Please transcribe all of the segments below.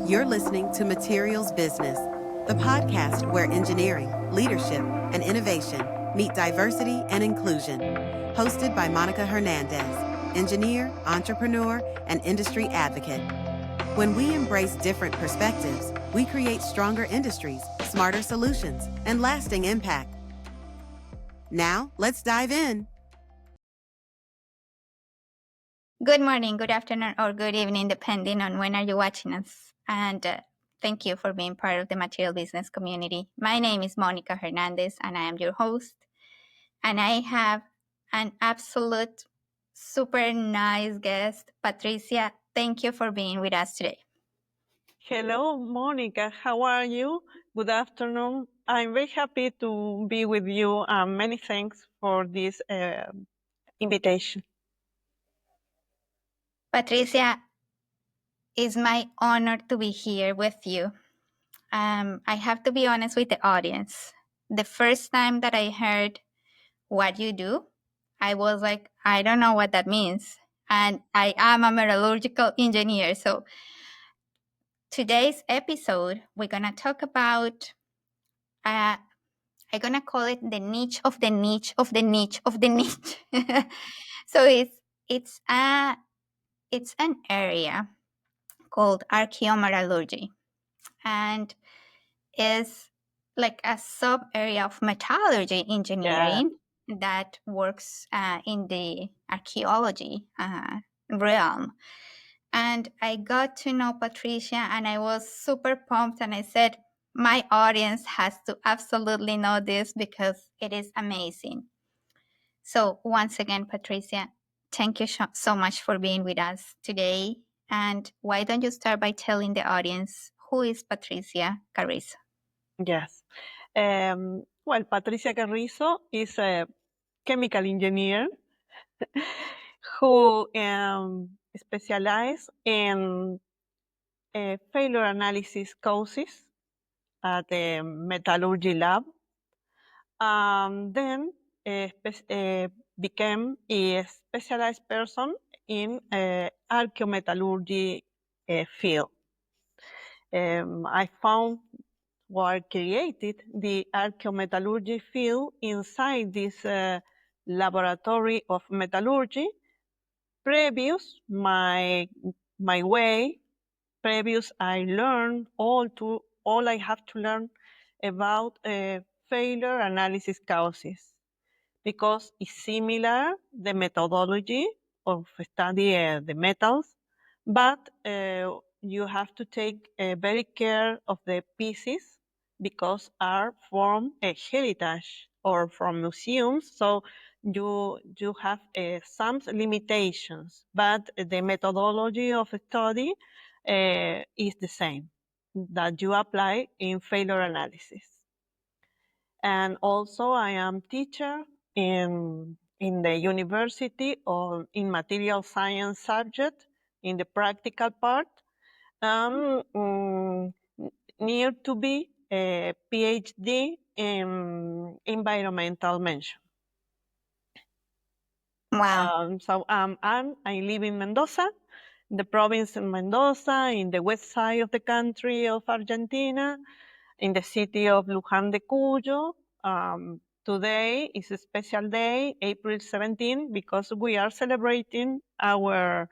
You're listening to Materials Business, the podcast where engineering, leadership, and innovation meet diversity and inclusion. Hosted by Monica Hernandez, engineer, entrepreneur, and industry advocate. When we embrace different perspectives, we create stronger industries, smarter solutions, and lasting impact. Now, let's dive in. Good morning, good afternoon, or good evening, depending on when are you watching us. And thank you for being part of the material business community. My name is Monica Hernandez, and I am your host. And I have an absolute super nice guest, Patricia. Thank you for being with us today. Hello, Monica. How are you? Good afternoon. I'm very happy to be with you. Many thanks for this invitation. Patricia, it's my honor to be here with you. I have to be honest with the audience. The first time that I heard what you do, I was like, I don't know what that means. And I am a metallurgical engineer. So today's episode, we're going to talk about, I'm going to call it the niche of the niche of the niche of the niche. So it's an area called Archaeometallurgy, and is like a sub area of metallurgy engineering that works in the archaeology realm. And I got to know Patricia, and I was super pumped, and I said, my audience has to absolutely know this because it is amazing. So once again, Patricia, thank you so much for being with us today. And why don't you start by telling the audience, who is Patricia Carrizo? Yes. Well, Patricia Carrizo is a chemical engineer who specializes in failure analysis causes at the metallurgy lab. Then became a specialized person in archaeometallurgy field. I found or created the archaeometallurgy field inside this laboratory of metallurgy. Previous I learned all I have to learn about failure analysis causes, because it's similar the methodology of study the metals, but you have to take very care of the pieces because are from a heritage or from museums. So you have some limitations, but the methodology of study is the same that you apply in failure analysis. And also I am teacher in the university or in material science subject in the practical part. Near to be a PhD in environmental mention. Wow. I live in Mendoza, the province of Mendoza, in the west side of the country of Argentina, in the city of Luján de Cuyo. Today is a special day, April 17, because we are celebrating our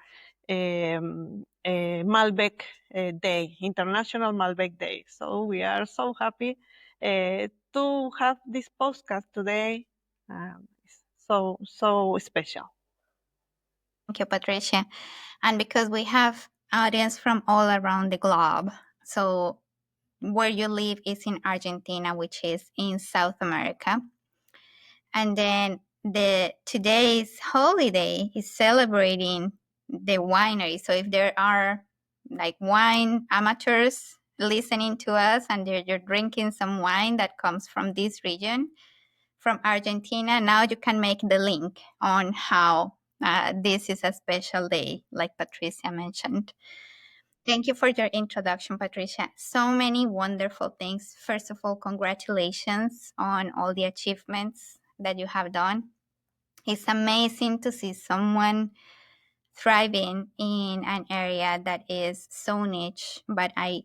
Malbec Day, International Malbec Day. So we are so happy to have this podcast today. So special. Thank you, Patricia. And because we have audience from all around the globe, so where you live is in Argentina, which is in South America. And then today's holiday is celebrating the winery. So if there are like wine amateurs listening to us and you're drinking some wine that comes from this region, from Argentina, now you can make the link on how this is a special day, like Patricia mentioned. Thank you for your introduction, Patricia. So many wonderful things. First of all, congratulations on all the achievements that you have done. It's amazing to see someone thriving in an area that is so niche, but I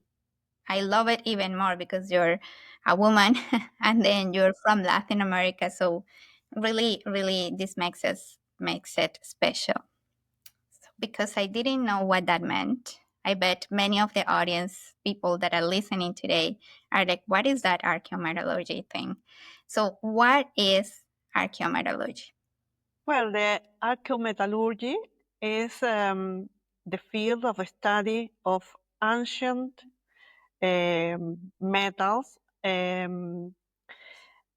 love it even more because you're a woman and then you're from Latin America. So really, really, this makes it special. So because I didn't know what that meant, I bet many of the audience people that are listening today are like, what is that archaeometallurgy thing? So what is archaeometallurgy? Well, the archaeometallurgy is the field of study of ancient metals,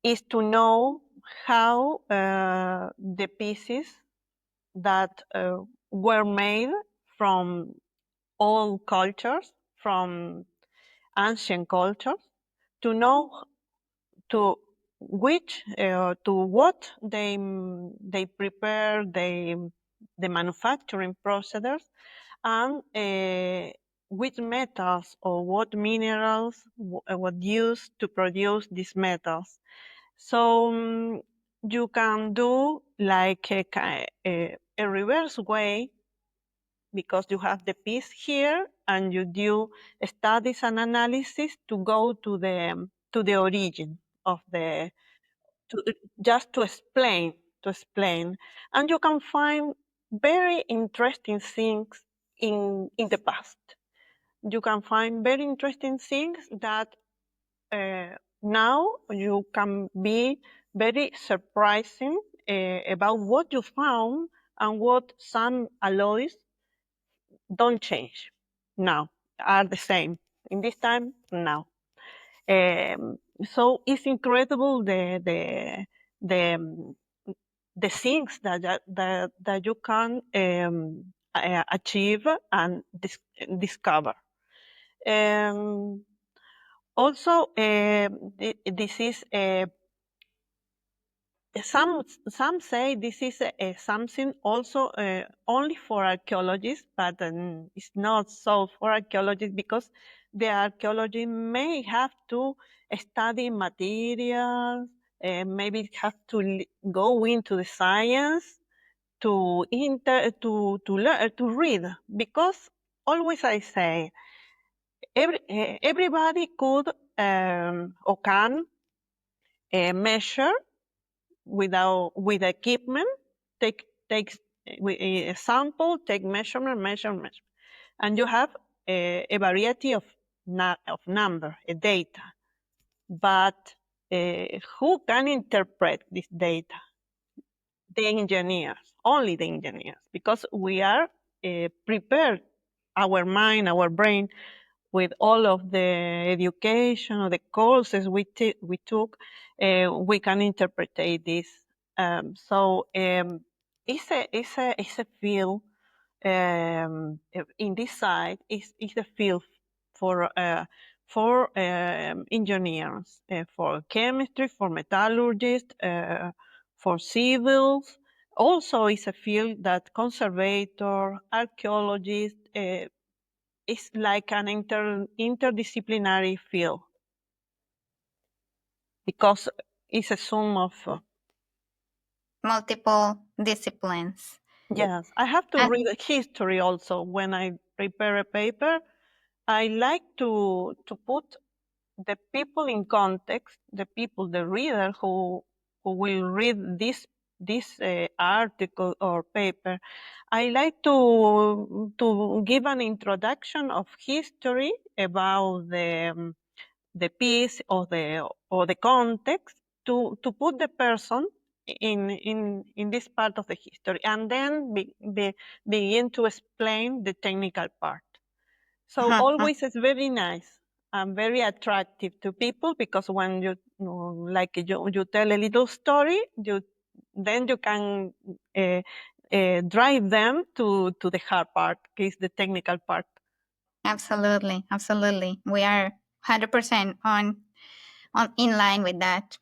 is to know how the pieces that were made from all cultures, from ancient cultures, to know to which to what they prepare the manufacturing procedures, and which metals or what minerals were used to produce these metals. So you can do like a reverse way, because you have the piece here and you do studies and analysis to go to the origin of the to, just to explain, and you can find very interesting things in the past. You can find very interesting things that now you can be very surprising about what you found, and what some alloys don't change now, are the same in this time now. So it's incredible the the things that you can achieve and discover. Um, Also, this is some say this is something also only for archaeologists, but it's not so for archaeologists, because the archaeology may have to study materials, maybe have to go into the science to learn to read, because always I say everybody could or can measure with equipment, take a sample, take measurement, and you have a variety of number, a data. But who can interpret this data? The engineers, only the engineers, because we are prepared, our mind, our brain, with all of the education or the courses we took, we can interpret this. It's a field in this side. Is a field for engineers, for chemistry, for metallurgists, for civils. Also, it's a field that conservator, archaeologists. It's like an interdisciplinary field, because it's a sum of Multiple disciplines. yes. I have to And read history also when I prepare a paper. I like to put the people in context, the people, the reader who will read this article or paper. I like to give an introduction of history about the piece or the context, to put the person in this part of the history, and then begin to explain the technical part. So always it's very nice and very attractive to people, because when like you tell a little story, then you can drive them to the hard part, is the technical part. absolutely, absolutely. We are 100% on in line with that.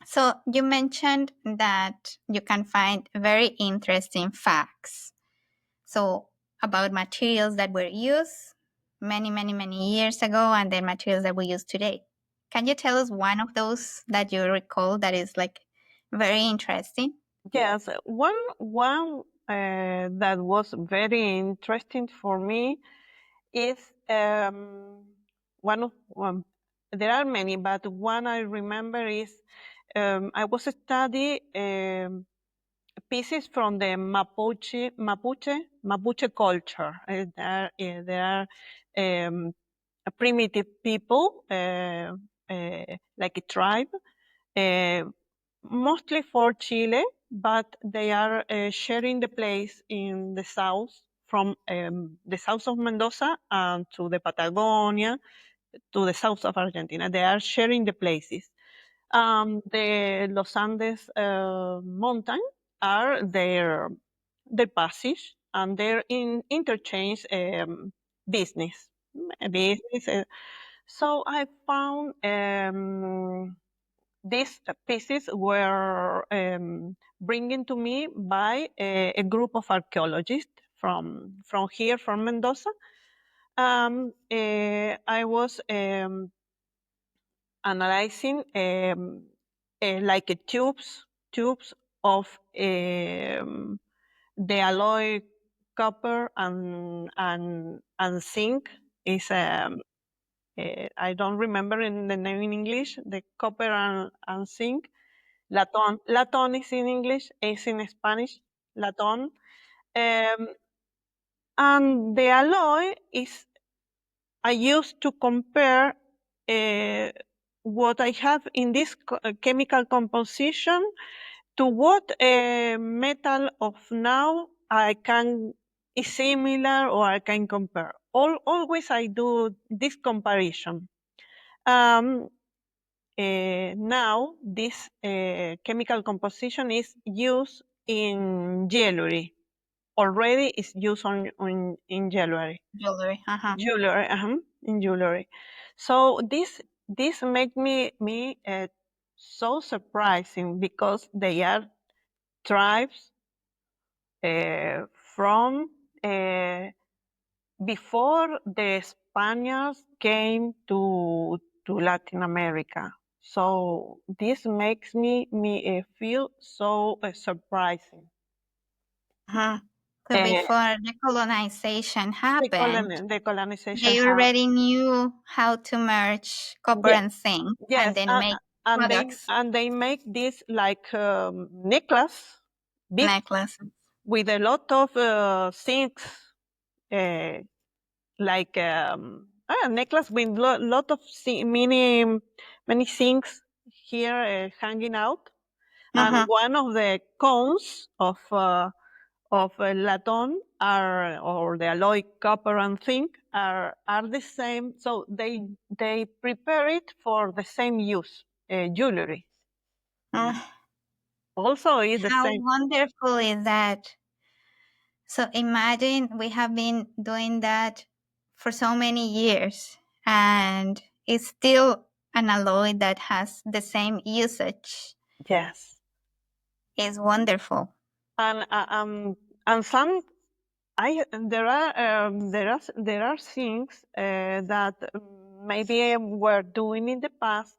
So you mentioned that you can find very interesting facts. So about materials that were used many, many, many years ago and the materials that we use today. Can you tell us one of those that you recall that is like very interesting? Yes, one that was very interesting for me is there are many, but one I remember is I was studying pieces from the Mapuche culture. There are primitive people, like a tribe, uh, mostly for Chile, but they are sharing the place in the south, from the south of Mendoza and to the Patagonia, to the south of Argentina. They are sharing the places. The Los Andes mountain are their passage, and their interchange business. business. So I found these pieces were bringing to me by a group of archaeologists from here, from Mendoza. I was analyzing like tubes of the alloy copper and zinc. Is I don't remember in the name in English. The copper and zinc. Laton is in English. Is in Spanish. Laton. Um, and the alloy is I used to compare what I have in this chemical composition to what metal of now I can is similar or I can compare. Always I do this comparison. Um, Now this chemical composition is used in jewelry. Already is used in jewelry. Jewelry. Jewelry, in jewelry. So this make me so surprising, because they are tribes from before the Spaniards came to Latin America. So this makes me feel so surprising. So before the colonization happened, The colonization they happened. already knew how to merge copper and zinc and Yes, then make products, and they make this like necklace, big, necklaces. with a lot of things, uh, like a necklace with lot of many things here hanging out. And one of the cones of laton are, or the alloy copper and zinc, are the same. So they prepare it for the same use, jewelry. Also is the How same. wonderful is that? So imagine we have been doing that for so many years, and it's still an alloy that has the same usage. Yes. It's wonderful. And some there are things that maybe were doing in the past.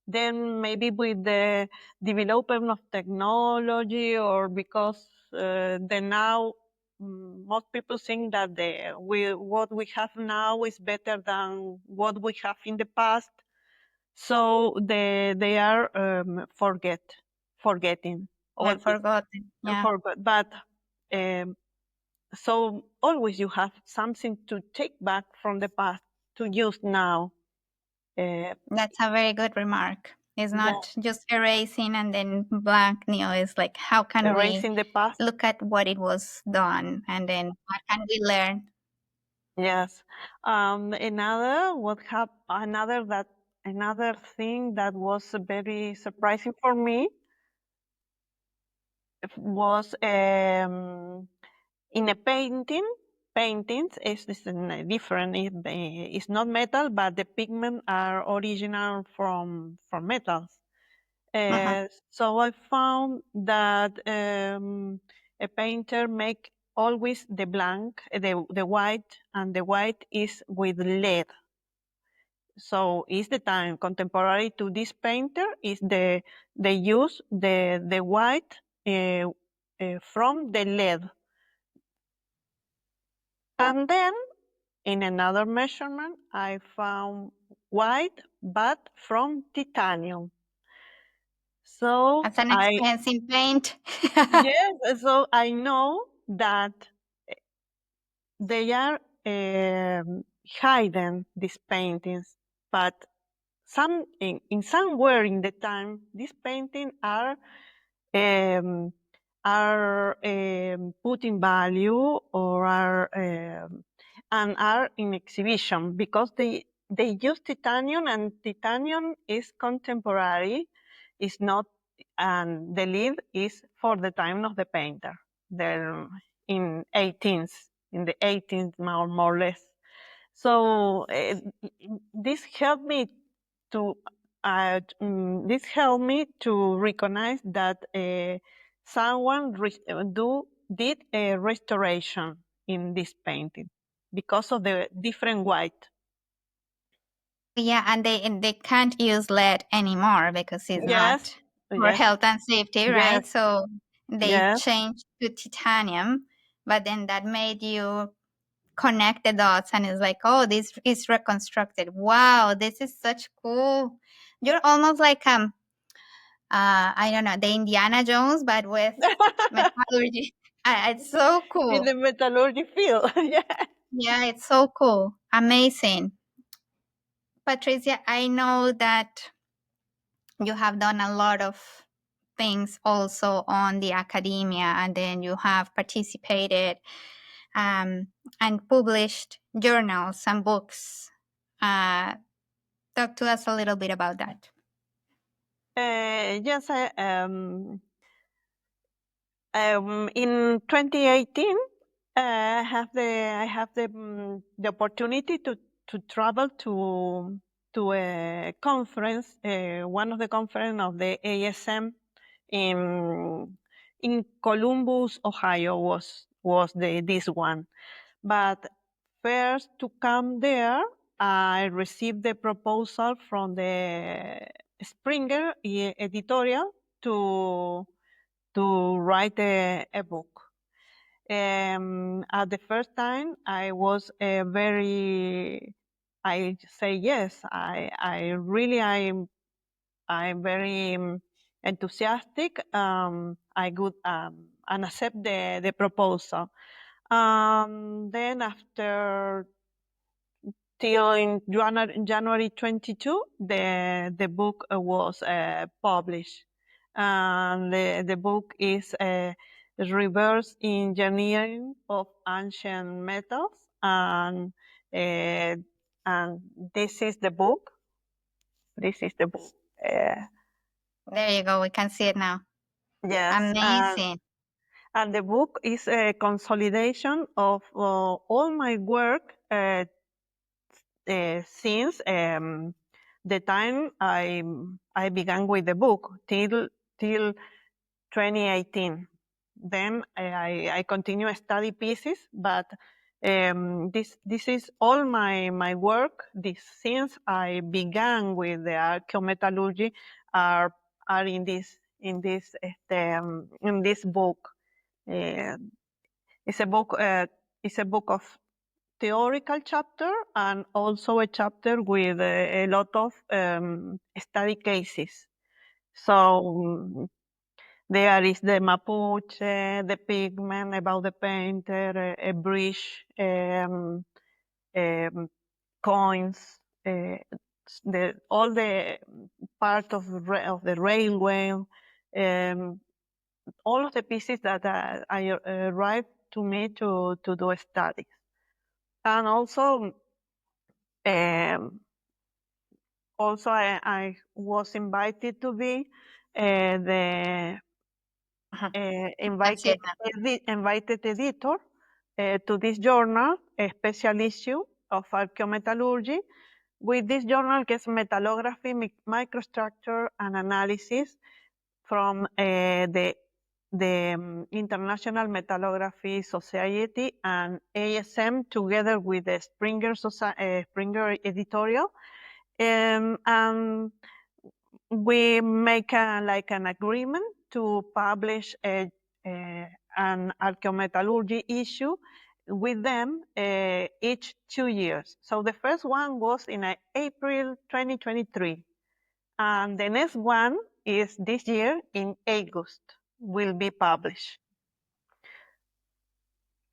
Then maybe with the development of technology, or because the now most people think that what we have now is better than what we have in the past. So they are forgetting all I this, forgotten. Yeah, forgot. But um, so always you have something to take back from the past to use now. that's a very good remark. It's Yeah, not just erasing and then blank new. It's like, how can we erasing the past. look at what it was done and then what can we learn? Yes. Another thing that was very surprising for me was in a painting. Paintings is different. It's not metal, but the pigment are original from metals. So I found that a painter make always the blank, the white, and the white is with lead. So is the time contemporary to this painter is they use the white from the lead. And then in another measurement, I found white, but from titanium. So That's an expensive paint. yes, so I know that they are hidden, these paintings, but in somewhere in the time, these paintings um, are put in value or are in exhibition because they use titanium, and titanium is contemporary. It's not, and the lead is for the time of the painter. The in 18th, in the 18th, more or less. So this helped me to this helped me to recognize that someone did a restoration in this painting because of the different white. Yeah, and they can't use lead anymore because it's Yes, not for yes, health and safety, yes, right? So they yes. changed to titanium, but then that made you connect the dots, and it's like, oh, this is reconstructed. Wow, this is such cool. You're almost like I don't know, the Indiana Jones, but with metallurgy. It's so In cool. the metallurgy field. Yeah. Yeah, it's so cool. Amazing. Patricia, I know that you have done a lot of things also on the academia, and then you have participated and published journals and books. Talk to us a little bit about that. Yes, in 2018, I have the opportunity to travel to a conference, one of the conference of the ASM in Columbus, Ohio was this one. But first to come there, I received the proposal from the Springer editorial to write a book. At the first time, I was I say yes. I'm very enthusiastic. I could and accept the proposal. Then after till in January 22, the book was published. And the book is Reverse Engineering of Ancient Metals. Uh, and this is the book. This is the book. There you go. We can see it now. Yes. Amazing. And the book is a consolidation of all my work since the time I began with the book till 2018. Then I continue study pieces, but this is all my work. This since I began with the archaeometallurgy are in this book. Uh, it's a book. It's a book of theoretical chapter and also a chapter with a lot of study cases. So there is the Mapuche, the pigment about the painter, a bridge, coins, all the part of the railway, all of the pieces that I arrived to me to do studies. And also, um, I was invited to be the That's invited it now. invited editor to this journal, a special issue of Archaeometallurgy. With this journal, que es Metallography, Microstructure and Analysis from the International Metallography Society and ASM, together with the Springer editorial. And we make an agreement to publish an archaeometallurgy issue with them each 2 years. So the first one was in April 2023, and the next one is this year in August, will be published.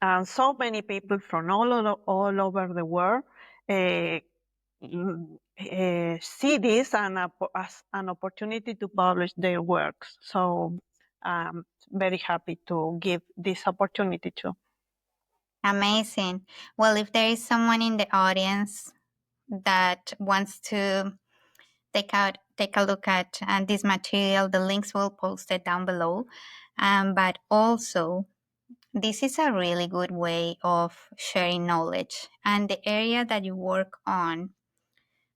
And so many people from all over the world see this as an opportunity to publish their works. So I'm very happy to give this opportunity to. Amazing. Well, if there is someone in the audience that wants to take a look at this material, the links will post it down below. But also, this is a really good way of sharing knowledge. And the area that you work on,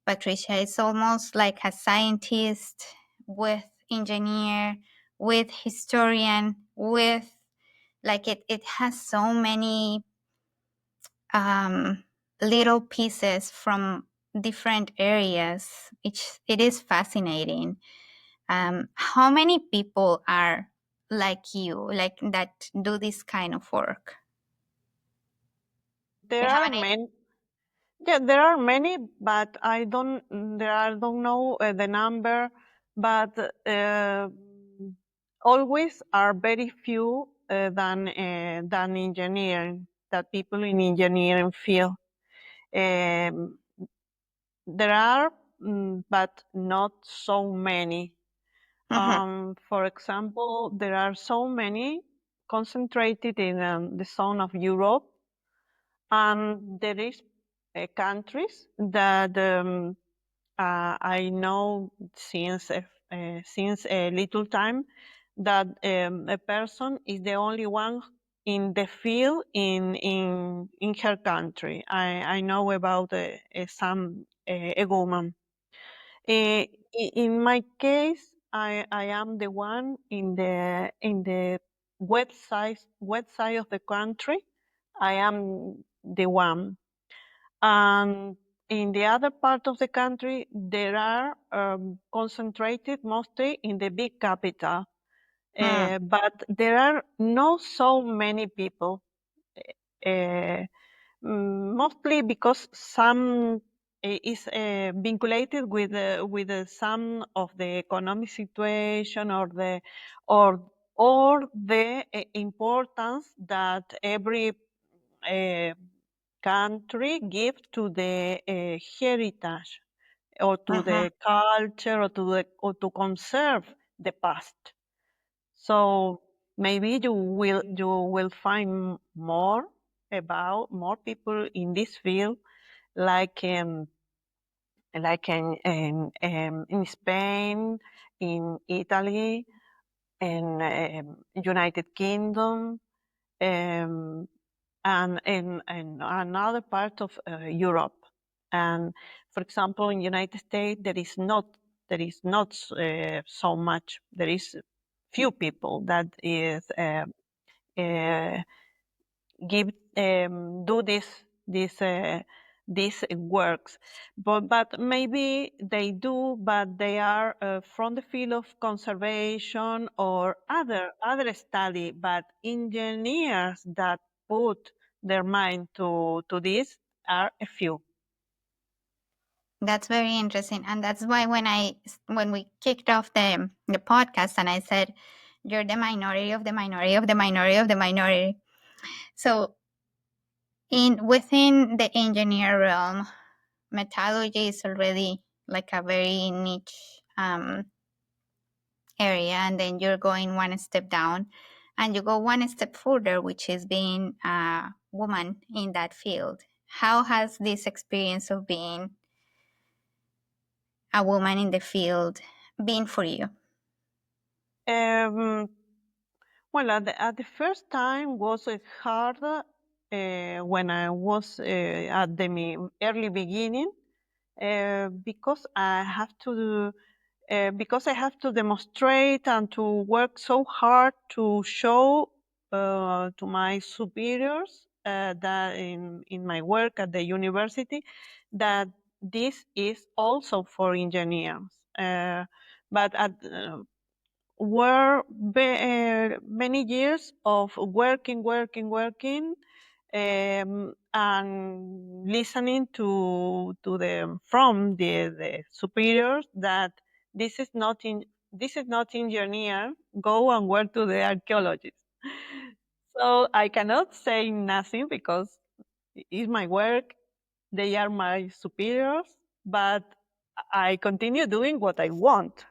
Patricia, is almost like a scientist with engineer, with historian, with like it has so many little pieces from different areas. It is fascinating. How many people are like you, like that do this kind of work? There You have are an idea? many. Yeah, there are many, but I don't. I don't know the number, but always are very few than engineering. That people in engineering field. Um, there are, but not so many. Mhm. For example, there are so many concentrated in the zone of Europe, and there is countries that I know since a little time that a person is the only one in the field in her country. I know about a woman. In my case, I am the one in the website of the country. I am the one, and in the other part of the country, there are concentrated mostly in the big capital, Mm. but there are not so many people. Uh, Mostly because some is vinculated with some of the economic situation or the importance that every uh, country give to the heritage or to Mhm. the culture or to conserve the past. So maybe you will find more people in this field, like in Spain, in Italy, in United Kingdom, um, and in another part of Europe. And for example, in United States, there is not so much. There is few people that is uh, give do these works, but maybe they do, but they are from the field of conservation or other study. But engineers that put their mind to this are a few. That's very interesting, and that's why when we kicked off the podcast, and I said, "You're the minority of the minority of the minority of the minority." So, in within the engineer realm, metallurgy is already like a very niche area, and then you're going one step down, and you go one step further, which is being a woman in that field. How has this experience of being a woman in the field been for you? Um, well, at the first time was hard when I was at the early beginning, because I have to demonstrate and to work so hard to show to my superiors that in my work at the university that this is also for engineers. But were many years of working, and listening to from the superiors that this is not engineer. Go and work to the archaeologists. So I cannot say nothing because it's my work. They are my superiors, but I continue doing what I want.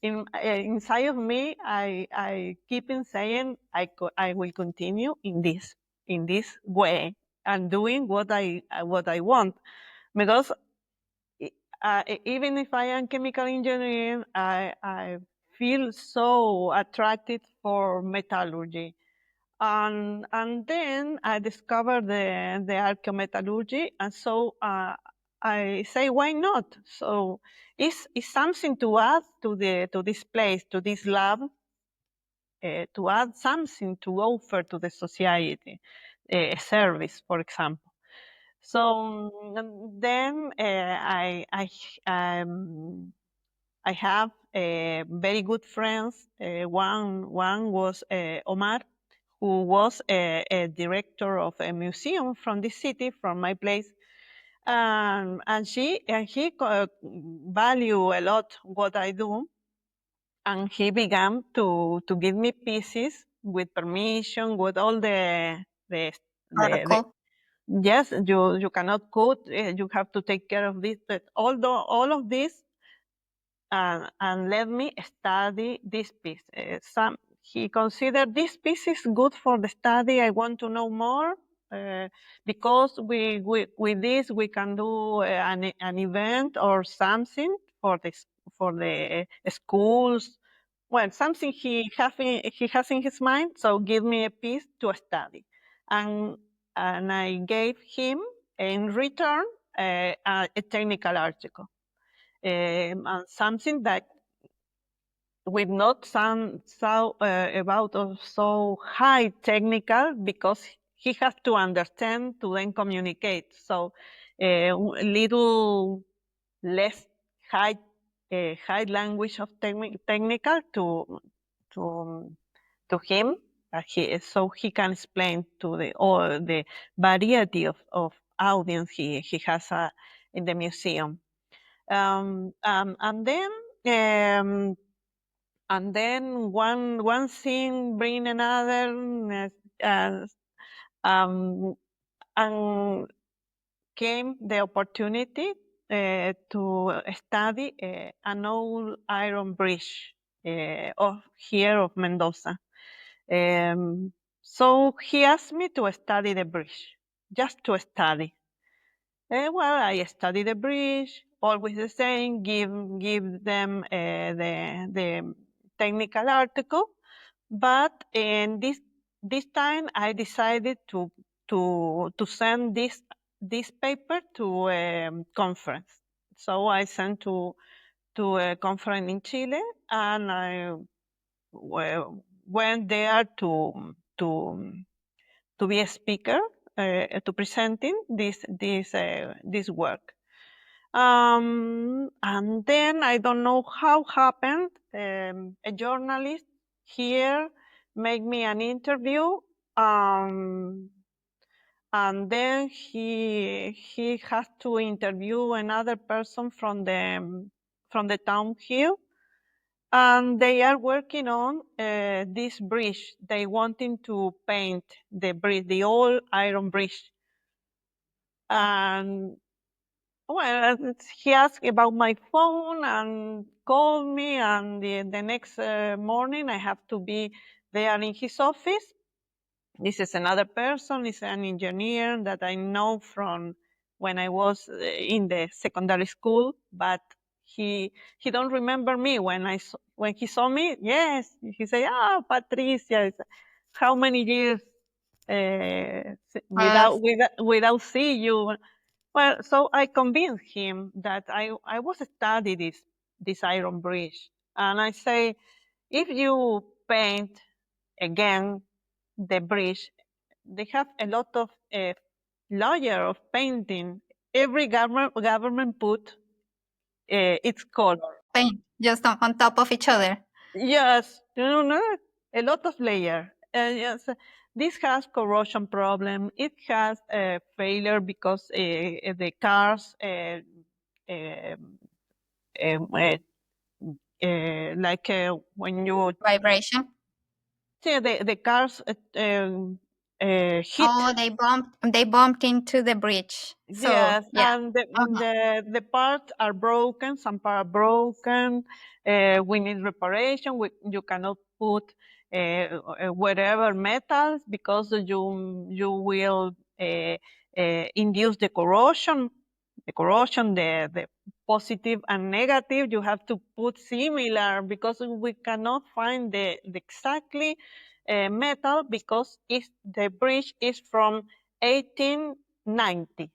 Inside of me, I keep on saying I will continue in this way and doing what I want because i- even if I am chemical engineering, I feel so attracted for metallurgy. And then I discovered the archaeometallurgy, and so I say, why not? So it's something to add to this place, to this lab, to add something to offer to the society, a service, for example. So then I have very good friends. One was Omar, who was a director of a museum from this city, from my place, and he value a lot what I do, and he began to give me pieces with permission, with all the the Protocol. yes, you cannot code, you have to take care of this, but all of this, and let me study this piece. He considered this piece is good for the study. I want to know more because with this we can do an event or something for the schools. Well, something he has in his mind. So give me a piece to study, and I gave him in return a technical article, and something that with not some so about of so high technical because he has to understand to then communicate. So little less high high language of technical to to him. So he can explain to the all the variety of audience he has in the museum. And then um, one thing bring another, uh, um, and came the opportunity to study an old iron bridge of here of Mendoza. So he asked me to study the bridge, just to study. Well, I study the bridge, always the same, give them the technical article, but in this time I decided to send this paper to a conference. So I sent to a conference in Chile, and I went there to be a speaker, to presenting this work. And then I don't know how happened. A journalist here made me an interview, um, and then he has to interview another person from the town here, and they are working on this bridge. They wanting to paint the bridge, the old iron bridge, and well, he asked about my phone and called me, and the next morning I have to be there in his office. This is another person, is an engineer that I know from when I was in the secondary school, but he don't remember me when he saw me. Yes, he said, "Ah, Patricia, how many years Uh, without see you?" Well, so I convinced him that I was study this iron bridge, and I say, if you paint again the bridge, they have a lot of layer of painting. Every government put its color. paint just on top of each other. Yes, you know, a lot of layer. Yes, this has corrosion problem. It has failure because the cars um, uh, like when you Vibration. see the cars hit. Oh, they bumped into the bridge. So Yes, yeah. and Uh-huh. the parts are broken. Some parts are broken. We need reparation. You cannot put whatever metals because you will induce the corrosion. The positive and negative. You have to put similar because we cannot find the exactly metal because the bridge is from 1890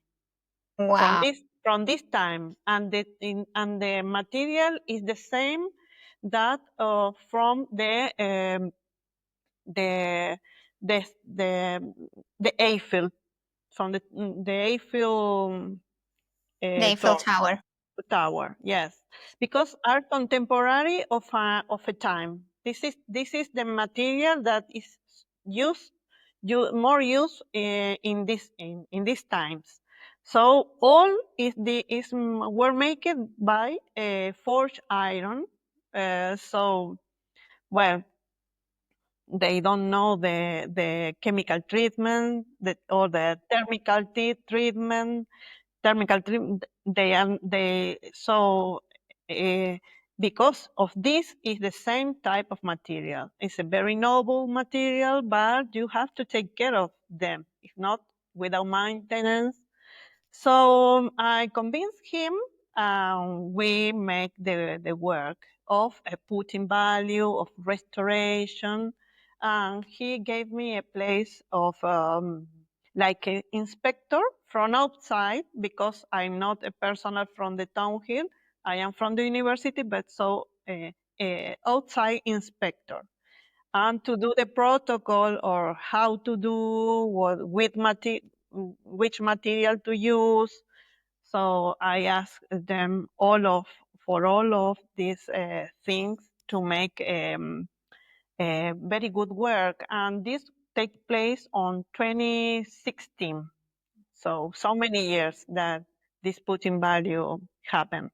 Wow. from this time, and the material is the same that from the the the the Eiffel from the Eiffel The Eiffel Tower. tower. Yes, because are contemporary of a time. This is the material that is used more used in these times. So all were made by forged iron. So well, they don't know the chemical treatment or the treatment thermal treatment. They so uh, because of this is the same type of material. It's a very noble material, but you have to take care of them. If not, without maintenance, so I convinced him. We make the work of a putting value of restoration, and he gave me a place of like an inspector from outside because I'm not a personnel from the town here. I am from the university, but so outside inspector and to do the protocol or how to do which material to use. So I asked them for all of these things to make a very good work, and this take place on 2016. So many years that this putting value happened.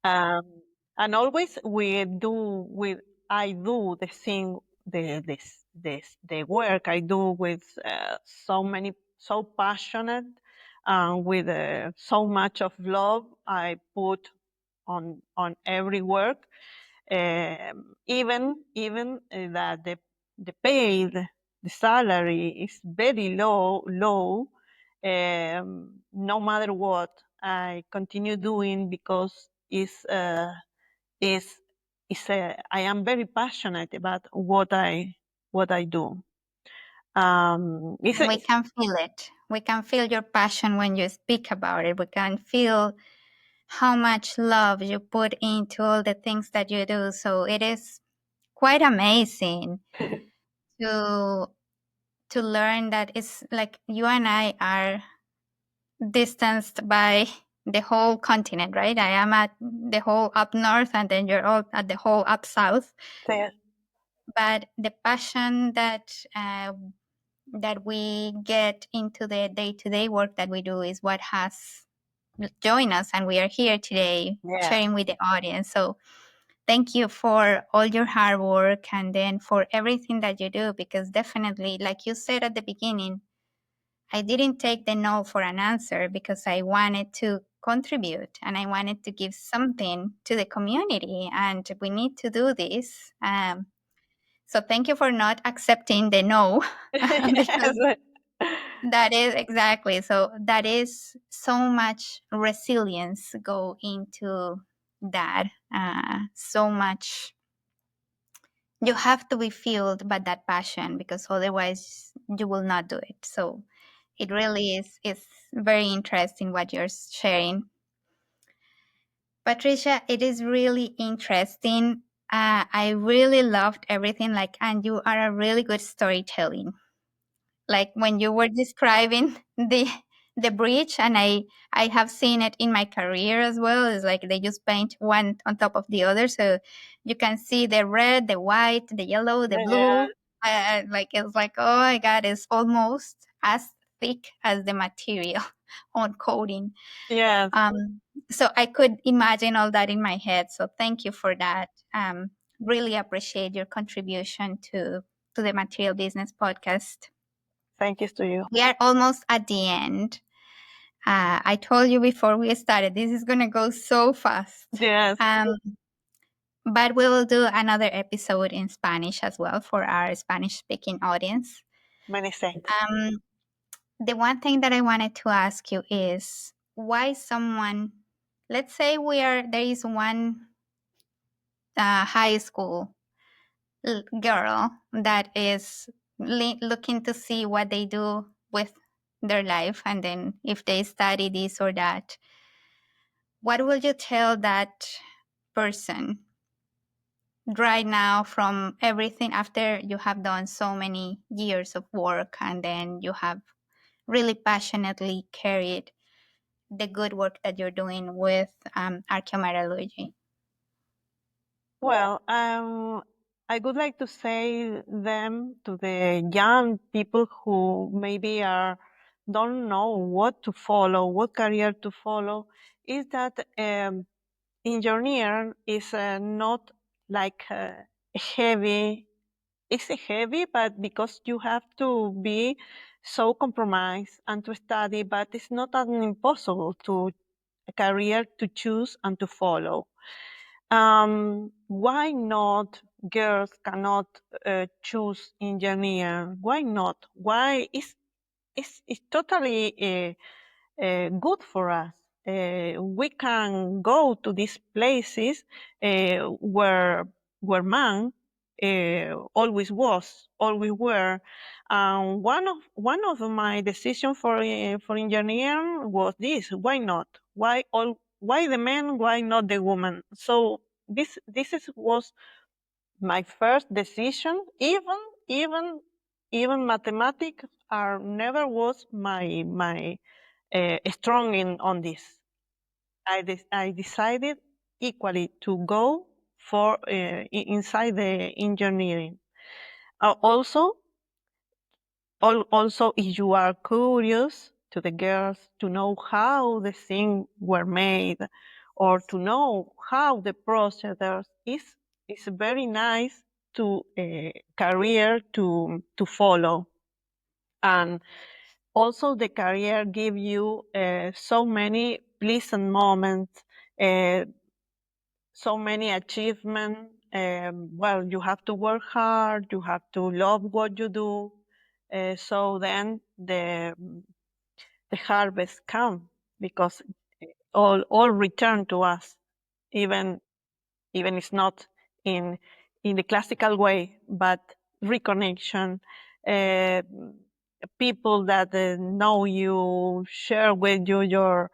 Um, and always I do the thing, the work I do with so passionate and with so much of love I put on every work. Even that the pay, the salary is very low. No matter what, I continue doing because is I am very passionate about what I do. We can feel it. We can feel your passion when you speak about it. We can feel how much love you put into all the things that you do. So it is quite amazing to learn that it's like you and I are distanced by the whole continent, right? I am at the whole up north, and then you're all at the whole up south. Yes. But the passion that we get into the day-to-day work that we do is what has joined us, and we are here today Yes. sharing with the audience. So thank you for all your hard work and then for everything that you do, because definitely, like you said at the beginning, I didn't take the no for an answer because I wanted to contribute and I wanted to give something to the community, and we need to do this. So thank you for not accepting the no because Yes. that is exactly so. That is so much resilience go into that. So much you have to be fueled by that passion because otherwise you will not do it. So it really is very interesting what you're sharing. Patricia, it is really interesting. I really loved everything. And you are a really good storytelling. Like when you were describing the bridge, and I have seen it in my career as well. It's like they just paint one on top of the other, so you can see the red, the white, the yellow, the Yeah. blue. It's like, oh my God, it's almost as thick as the material on coding. Yes. So I could imagine all that in my head. So thank you for that. Really appreciate your contribution to the Material Business Podcast. Thank you to you. We are almost at the end. I told you before we started, this is going to go so fast. Yes. But we will do another episode in Spanish as well for our Spanish-speaking audience. Many thanks. The one thing that I wanted to ask you is why someone, let's say there is one high school girl that is looking to see what they do with their life, and then if they study this or that, what will you tell that person right now from everything after you have done so many years of work and then you have really passionately carried the good work that you're doing with Archaeometallurgy? Well, I would like to say them to the young people who maybe don't know what to follow, what career to follow, is that engineer is not like heavy. It's heavy, but because you have to be so compromised and to study, but it's not an impossible to a career to choose and to follow. Why not girls cannot choose engineer? Why not? Why is it's totally good for us? We can go to these places where man always were. One of my decisions for engineer was this: why not? Why the men? Why not the woman? So was my first decision. Even mathematics are never was my strong on this. I decided equally to go for inside the engineering. Also, if you are curious to the girls to know how the things were made or to know how the procedures is very nice to career to follow. And also the career give you so many pleasant moments, so many achievements. Well, you have to work hard, you have to love what you do. So then the harvest come because all return to us, even it's not in the classical way, but reconnection, uh, people that know you, share with you your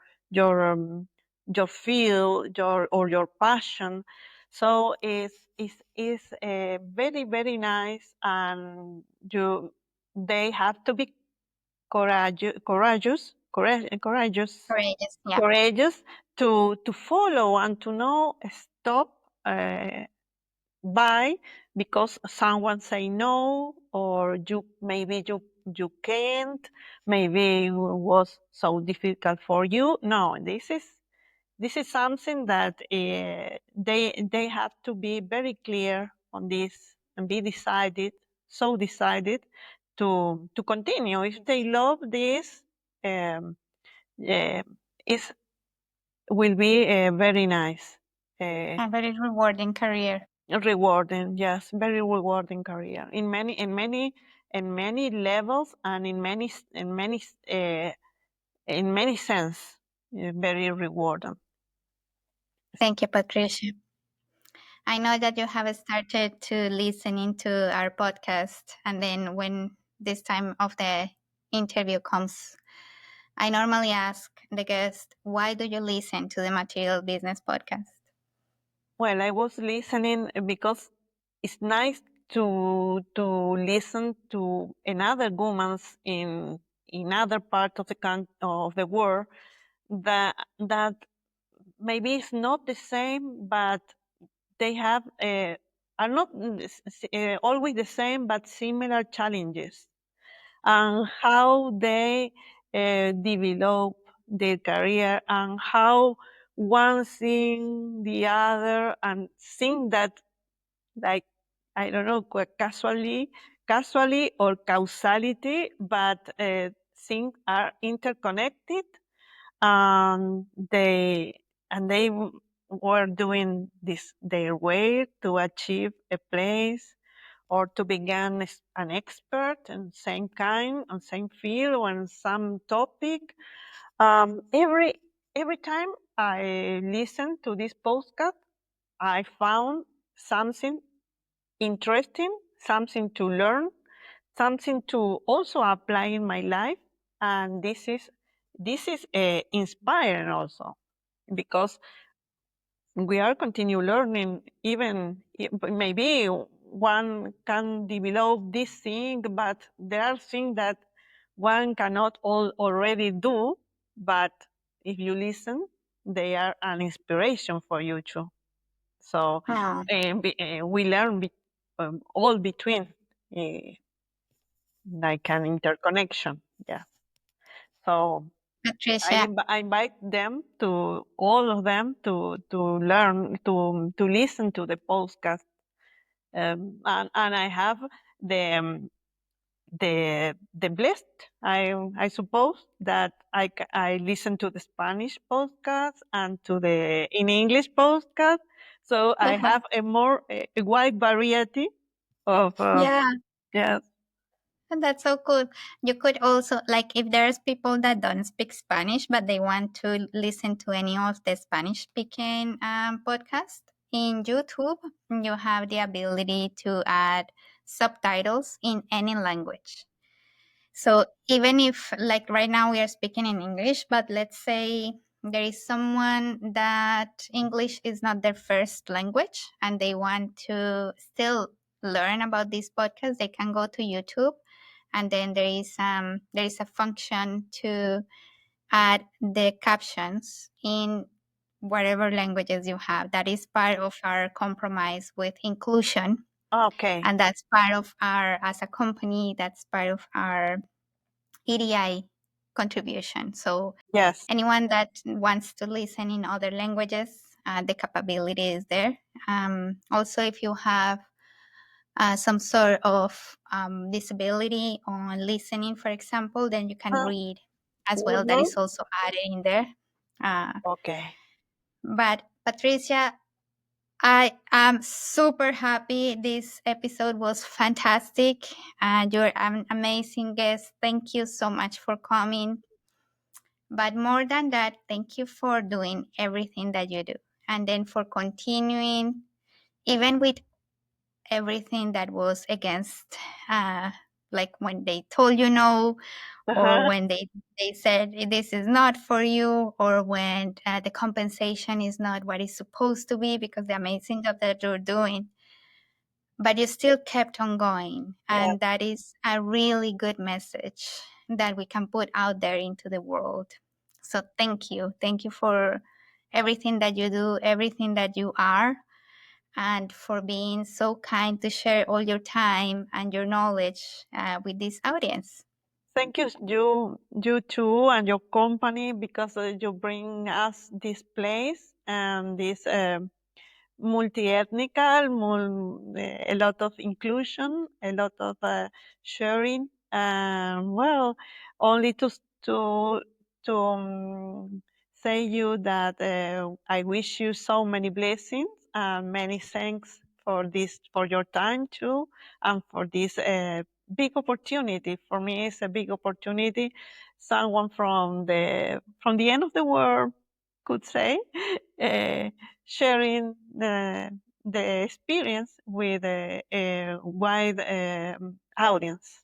feel, your passion. So it's very very nice, and they have to be courageous Courageous, yeah. courageous to follow and to know stop by because someone say no, or you can't, maybe it was so difficult for you. No, this is something that they have to be very clear on this and be decided to continue. If they love this, um, uh, it will be very nice, A very rewarding career. rewarding. Yes, very rewarding career in many levels and in many sense, very rewarding. Thank you, Patricia. I know that you have started to listen into our podcast, and then when this time of the interview comes, I normally ask the guest, why do you listen to the Material Business Podcast? Well, I was listening because it's nice to listen to another humans in other part of of the world that maybe it's not the same, but they have are not always the same, but similar challenges, and how they develop their career, and how one seeing the other and think that, like, I don't know, casually or causality, but things are interconnected, and they were doing this their way to achieve a place or to become an expert in same kind on same field or on some topic. Every time I listen to this podcast, I found something interesting, something to learn, something to also apply in my life, and this is inspiring also, because we are continue learning. Even maybe one can develop this thing, but there are things that one cannot already do. But if you listen, they are an inspiration for you too. So Oh, we learn all between, uh, like an interconnection. Yeah. So Patricia, I invite them to all of them to learn to listen to the podcast, and I have the the blessed, I suppose, that I listen to the Spanish podcast and to the in English podcast, so I have a wide variety of yeah. yes. And that's so cool. You could also, like, if there's people that don't speak Spanish, but they want to listen to any of the Spanish speaking podcasts in YouTube, you have the ability to add subtitles in any language. So even if, like, right now we are speaking in English, but let's say there is someone that English is not their first language and they want to still learn about this podcast, they can go to YouTube, and then there is a function to add the captions in whatever languages you have. That is part of our compromise with inclusion, Okay. and that's part of our, as a company, that's part of our EDI contribution. So Yes. anyone that wants to listen in other languages, the capability is there. Also, if you have some sort of disability on listening, for example, then you can read as well. That Mhm. is also added in there. Okay. But Patricia, I am super happy. This episode was fantastic. You're an amazing guest. Thank you so much for coming. But more than that, thank you for doing everything that you do. And then for continuing, even with everything that was against, like when they told you no, or Uh-huh. when they said this is not for you, or when the compensation is not what it's supposed to be because the amazing job that you're doing, but you still kept on going. Yeah. And that is a really good message that we can put out there into the world. So thank you. Thank you for everything that you do, everything that you are, and for being so kind to share all your time and your knowledge with this audience. Thank you too, and your company, because you bring us this place and this multi-ethnical, a lot of inclusion, a lot of sharing. Well, only to say you that I wish you so many blessings and many thanks for this, for your time too, and for this big opportunity. For me, it's a big opportunity. Someone from the end of the world could say. Uh, Sharing the experience with a wide audience.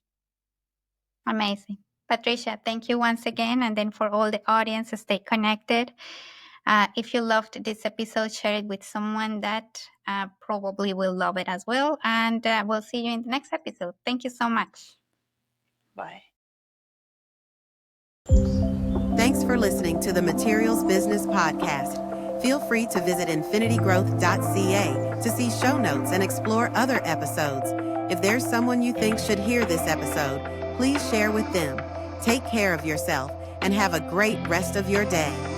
Amazing. Patricia, thank you once again. And then for all the audience, stay connected. If you loved this episode, share it with someone that probably will love it as well. And we'll see you in the next episode. Thank you so much. Bye. Thanks for listening to the Materials Business Podcast, Feel free to visit infinitygrowth.ca to see show notes and explore other episodes. If there's someone you think should hear this episode, please share with them. Take care of yourself and have a great rest of your day.